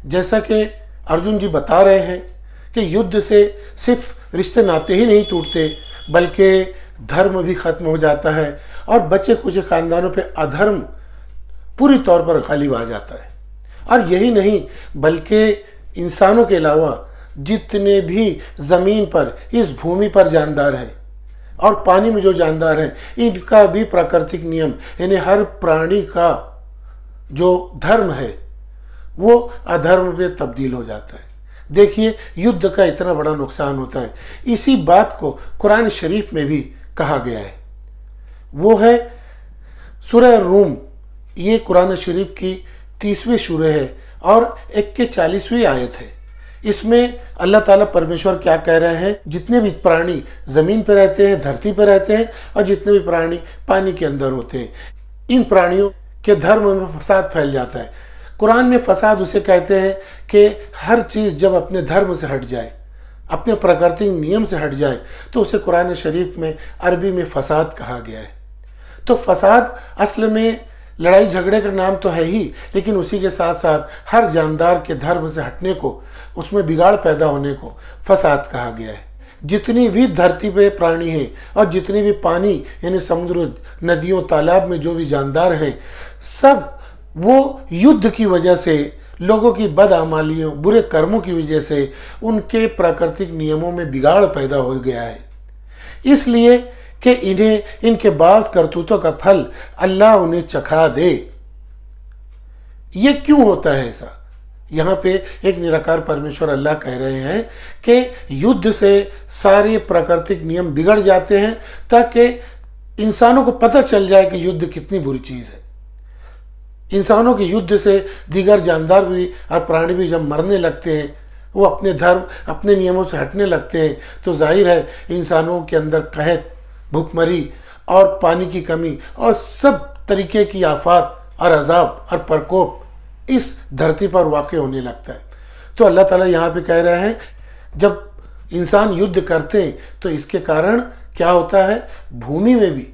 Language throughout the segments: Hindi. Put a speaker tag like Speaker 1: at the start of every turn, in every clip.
Speaker 1: जैसा कि अर्जुन जी बता रहे हैं कि युद्ध से सिर्फ रिश्ते नाते ही नहीं टूटते, बल्कि धर्म भी खत्म हो जाता है और बचे कुछ खानदानों पे अधर्म पूरी तौर पर गालिब आ जाता है। और यही नहीं, बल्कि इंसानों के अलावा जितने भी ज़मीन पर, इस भूमि पर जानदार हैं और पानी में जो जानदार हैं, इनका भी प्राकृतिक नियम, यानी हर प्राणी का जो धर्म है वो अधर्म में तब्दील हो जाता है। देखिए, युद्ध का इतना बड़ा नुकसान होता है, इसी बात को कुरान शरीफ में भी कहा गया है। वो है सूरह रूम। ये कुरान शरीफ की 30वीं सूरह है और 41वीं आयत है। इसमें अल्लाह ताला परमेश्वर क्या कह रहे हैं, जितने भी प्राणी ज़मीन पर रहते हैं, धरती पर रहते हैं, और जितने भी प्राणी पानी के अंदर होते हैं, इन प्राणियों के धर्म में फसाद फैल जाता है। कुरान में फसाद उसे कहते हैं कि हर चीज़ जब अपने धर्म से हट जाए, अपने प्राकृतिक नियम से हट जाए, तो उसे कुरान शरीफ में अरबी में फसाद कहा गया है। तो फसाद असल में लड़ाई झगड़े का नाम तो है ही, लेकिन उसी के साथ साथ हर जानदार के धर्म से हटने को, उसमें बिगाड़ पैदा होने को फसाद कहा गया है। जितनी भी धरती पे प्राणी हैं और जितनी भी पानी यानी समुद्र, नदियों, तालाब में जो भी जानदार हैं, सब वो युद्ध की वजह से, लोगों की बदआमालियों, बुरे कर्मों की वजह से उनके प्राकृतिक नियमों में बिगाड़ पैदा हो गया है। इसलिए कि इन्हें इनके बाज करतूतों का फल अल्लाह उन्हें चखा दे। ये क्यों होता है ऐसा? यहाँ पे एक निराकार परमेश्वर अल्लाह कह रहे हैं कि युद्ध से सारे प्राकृतिक नियम बिगड़ जाते हैं, ताकि इंसानों को पता चल जाए कि युद्ध कितनी बुरी चीज़ है। इंसानों के युद्ध से दीगर जानदार भी और प्राणी भी जब मरने लगते हैं, वो अपने धर्म, अपने नियमों से हटने लगते हैं, तो जाहिर है इंसानों के अंदर कहत, भूखमरी और पानी की कमी और सब तरीके की आफत और अजाब और प्रकोप इस धरती पर वाक़ होने लगता है। तो अल्लाह ताला यहाँ पे कह रहे हैं, जब इंसान युद्ध करते हैं तो इसके कारण क्या होता है, भूमि में भी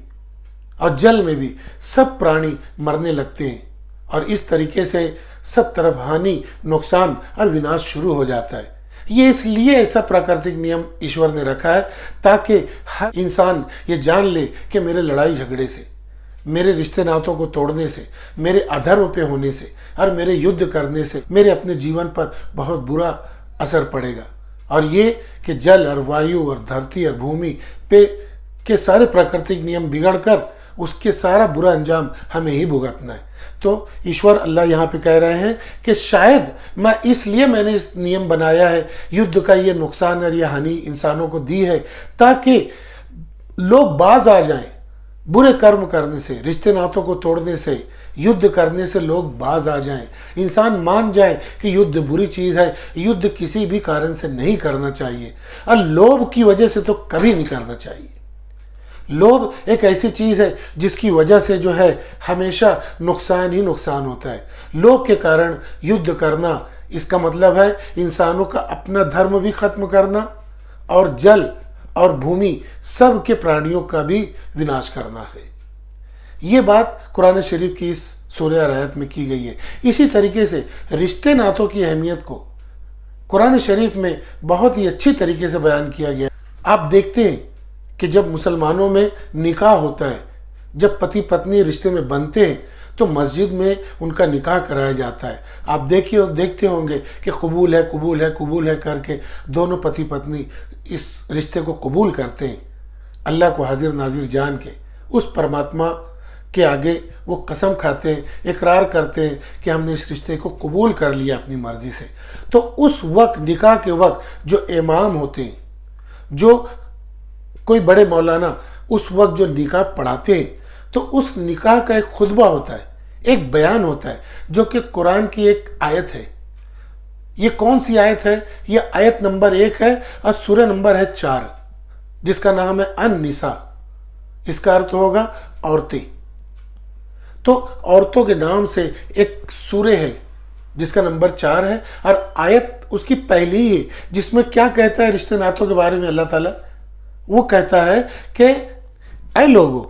Speaker 1: और जल में भी सब प्राणी मरने लगते हैं और इस तरीके से सब तरफ हानि, नुकसान और विनाश शुरू हो जाता है। ये इसलिए ऐसा प्राकृतिक नियम ईश्वर ने रखा है ताकि हर इंसान ये जान ले कि मेरे लड़ाई झगड़े से, मेरे रिश्ते नातों को तोड़ने से, मेरे अधर्म पे होने से और मेरे युद्ध करने से मेरे अपने जीवन पर बहुत बुरा असर पड़ेगा। और ये कि जल और वायु और धरती और भूमि पे के सारे प्राकृतिक नियम बिगड़कर उसके सारा बुरा अंजाम हमें ही भुगतना है। तो ईश्वर अल्लाह यहाँ पे कह रहे हैं कि शायद मैंने इस नियम बनाया है, युद्ध का ये नुकसान और ये हानि इंसानों को दी है, ताकि लोग बाज आ जाएं बुरे कर्म करने से, रिश्ते नातों को तोड़ने से, युद्ध करने से लोग बाज आ जाएं, इंसान मान जाए कि युद्ध बुरी चीज़ है, युद्ध किसी भी कारण से नहीं करना चाहिए और लोभ की वजह से तो कभी नहीं करना चाहिए। लोभ एक ऐसी चीज़ है जिसकी वजह से जो है हमेशा नुकसान ही नुकसान होता है। लोभ के कारण युद्ध करना, इसका मतलब है इंसानों का अपना धर्म भी खत्म करना और जल और भूमि सब के प्राणियों का भी विनाश करना है। ये बात कुरान शरीफ की इस सूरह आयत में की गई है। इसी तरीके से रिश्ते नातों की अहमियत को कुरान शरीफ में बहुत ही अच्छी तरीके से बयान किया गया। आप देखते हैं कि जब मुसलमानों में निकाह होता है, जब पति पत्नी रिश्ते में बनते हैं, तो मस्जिद में उनका निकाह कराया जाता है। आप देखते होंगे कि कबूल है, कबूल है, कबूल है करके दोनों पति पत्नी इस रिश्ते को कबूल करते हैं। अल्लाह को हाजिर नाजिर जान के उस परमात्मा के आगे वो कसम खाते हैं, इकरार करते हैं कि हमने इस रिश्ते को कबूल कर लिया अपनी मर्जी से। तो उस वक्त, निकाह के वक्त जो इमाम होते हैं, जो कोई बड़े मौलाना उस वक्त जो निकाह पढ़ाते हैं, तो उस निकाह का एक खुतबा होता है, एक बयान होता है, जो कि कुरान की एक आयत है। ये कौन सी आयत है? ये आयत नंबर 1 है और सूरह नंबर है 4, जिसका नाम है अन-निसा। इसका अर्थ होगा औरतें। तो औरतों के नाम से एक सूरह है जिसका नंबर 4 है और आयत उसकी पहली ही है, जिसमें क्या कहता है रिश्ते नातों के बारे में अल्लाह ताला? वो कहता है कि ऐ लोगों,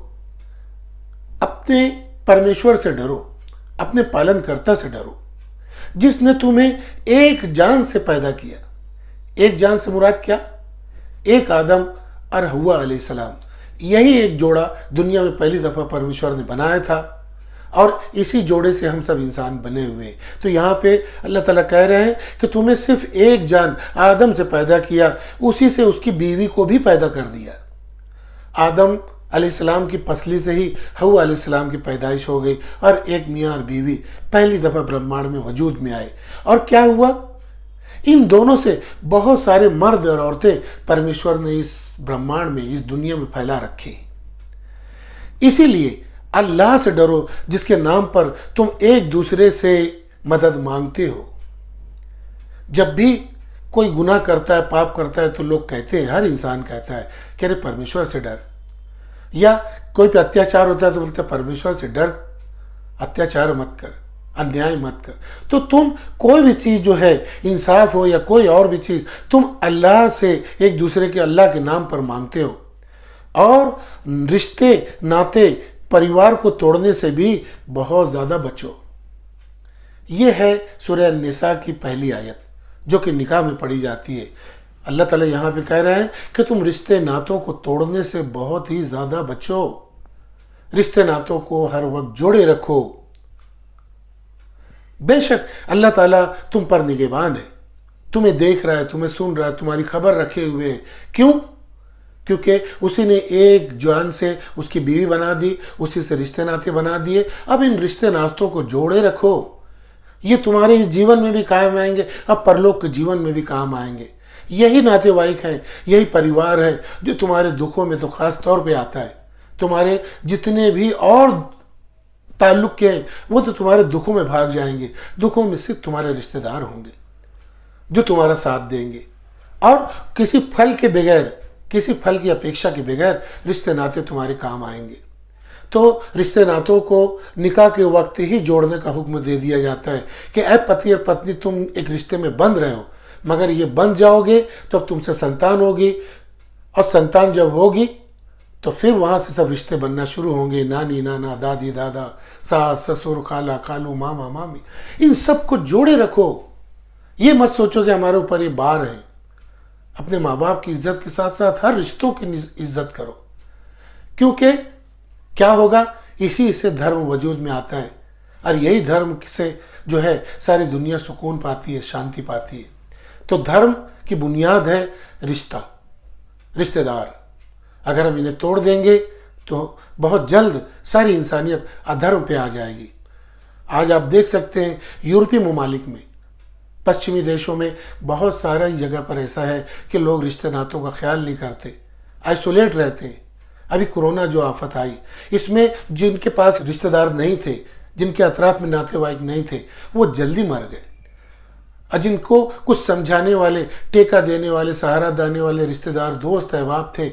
Speaker 1: अपने परमेश्वर से डरो, अपने पालनकर्ता से डरो, जिसने तुम्हें एक जान से पैदा किया। एक जान से मुराद क्या? एक आदम और हव्वा अलैहिस्सलाम, यही एक जोड़ा दुनिया में पहली दफा परमेश्वर ने बनाया था और इसी जोड़े से हम सब इंसान बने हुए हैं। तो यहाँ पे अल्लाह ताला कह रहे हैं कि तुम्हें सिर्फ एक जान आदम से पैदा किया, उसी से उसकी बीवी को भी पैदा कर दिया। आदम अलैहिस्सलाम की पसली से ही हव्वा अलैहिस्सलाम की पैदाइश हो गई और एक मियाँ और बीवी पहली दफा ब्रह्मांड में वजूद में आए। और क्या हुआ? इन दोनों से बहुत सारे मर्द और औरतें परमेश्वर ने इस ब्रह्मांड में, इस दुनिया में फैला रखे। इसीलिए अल्लाह से डरो जिसके नाम पर तुम एक दूसरे से मदद मांगते हो। जब भी कोई गुनाह करता है, पाप करता है, तो लोग कहते हैं, हर इंसान कहता है कि अरे परमेश्वर से डर। या कोई पे अत्याचार होता है तो बोलते हैं परमेश्वर से डर, अत्याचार मत कर, अन्याय मत कर। तो तुम कोई भी चीज जो है, इंसाफ हो या कोई और भी चीज, तुम अल्लाह से एक दूसरे के, अल्लाह के नाम पर मांगते हो। और रिश्ते नाते परिवार को तोड़ने से भी बहुत ज्यादा बचो। ये है सूरह निसा की पहली आयत जो कि निकाह में पढ़ी जाती है। अल्लाह ताला यहाँ पे कह रहे हैं कि तुम रिश्ते नातों को तोड़ने से बहुत ही ज्यादा बचो, रिश्ते नातों को हर वक्त जोड़े रखो। बेशक अल्लाह ताला तुम पर निगहबान है, तुम्हें देख रहा है, तुम्हें सुन रहा है, तुम्हारी खबर रखे हुए है। क्यों? क्योंकि उसी ने एक जान से उसकी बीवी बना दी, उसी से रिश्ते नाते बना दिए। अब इन रिश्ते नातों को जोड़े रखो, ये तुम्हारे इस जीवन में भी काम आएंगे, अब परलोक के जीवन में भी काम आएंगे। यही नातेवाइक हैं, यही परिवार है जो तुम्हारे दुखों में तो खास तौर पे आता है। तुम्हारे जितने भी और ताल्लुक के हैं वो तो तुम्हारे दुखों में भाग जाएंगे। दुखों में सिर्फ तुम्हारे रिश्तेदार होंगे जो तुम्हारा साथ देंगे, और किसी फल के बगैर, किसी फल की अपेक्षा के बगैर रिश्ते नाते तुम्हारे काम आएंगे। तो रिश्ते नातों को निकाह के वक्त ही जोड़ने का हुक्म दे दिया जाता है कि ऐ पति और पत्नी, तुम एक रिश्ते में बंध रहे हो, मगर ये बंध जाओगे तो अब तुमसे संतान होगी, और संतान जब होगी तो फिर वहां से सब रिश्ते बनना शुरू होंगे। नानी नाना, दादी दादा, सास ससुर, खाला खालू, मामा मामी, इन सबको जोड़े रखो। ये मत सोचो कि हमारे ऊपर ये बार है। अपने माँ बाप की इज्जत के साथ साथ हर रिश्तों की इज्जत करो, क्योंकि क्या होगा, इसी से धर्म वजूद में आता है, और यही धर्म से जो है सारी दुनिया सुकून पाती है, शांति पाती है। तो धर्म की बुनियाद है रिश्ता, रिश्तेदार। अगर हम इन्हें तोड़ देंगे तो बहुत जल्द सारी इंसानियत अधर्म पे आ जाएगी। आज आप देख सकते हैं यूरोपीय ममालिक में, पश्चिमी देशों में बहुत सारी जगह पर ऐसा है कि लोग रिश्ते नातों का ख्याल नहीं करते, आइसोलेट रहते हैं। अभी कोरोना जो आफत आई, इसमें जिनके पास रिश्तेदार नहीं थे, जिनके अतराफ में नातेवाइक नहीं थे, वो जल्दी मर गए। और जिनको कुछ समझाने वाले, टेका देने वाले, सहारा देने वाले रिश्तेदार, दोस्त अहबाब थे,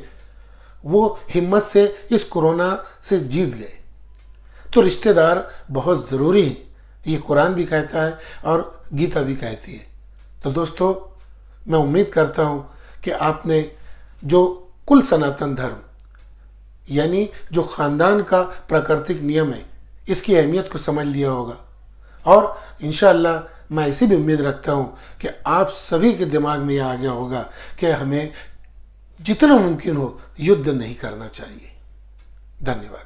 Speaker 1: वो हिम्मत से इस कोरोना से जीत गए। तो रिश्तेदार बहुत ज़रूरी है, ये कुरान भी कहता है और गीता भी कहती है। तो दोस्तों, मैं उम्मीद करता हूँ कि आपने जो कुल सनातन धर्म, यानी जो ख़ानदान का प्राकृतिक नियम है, इसकी अहमियत को समझ लिया होगा। और इंशाअल्लाह मैं ऐसी भी उम्मीद रखता हूँ कि आप सभी के दिमाग में यह आ गया होगा कि हमें जितना मुमकिन हो युद्ध नहीं करना चाहिए। धन्यवाद।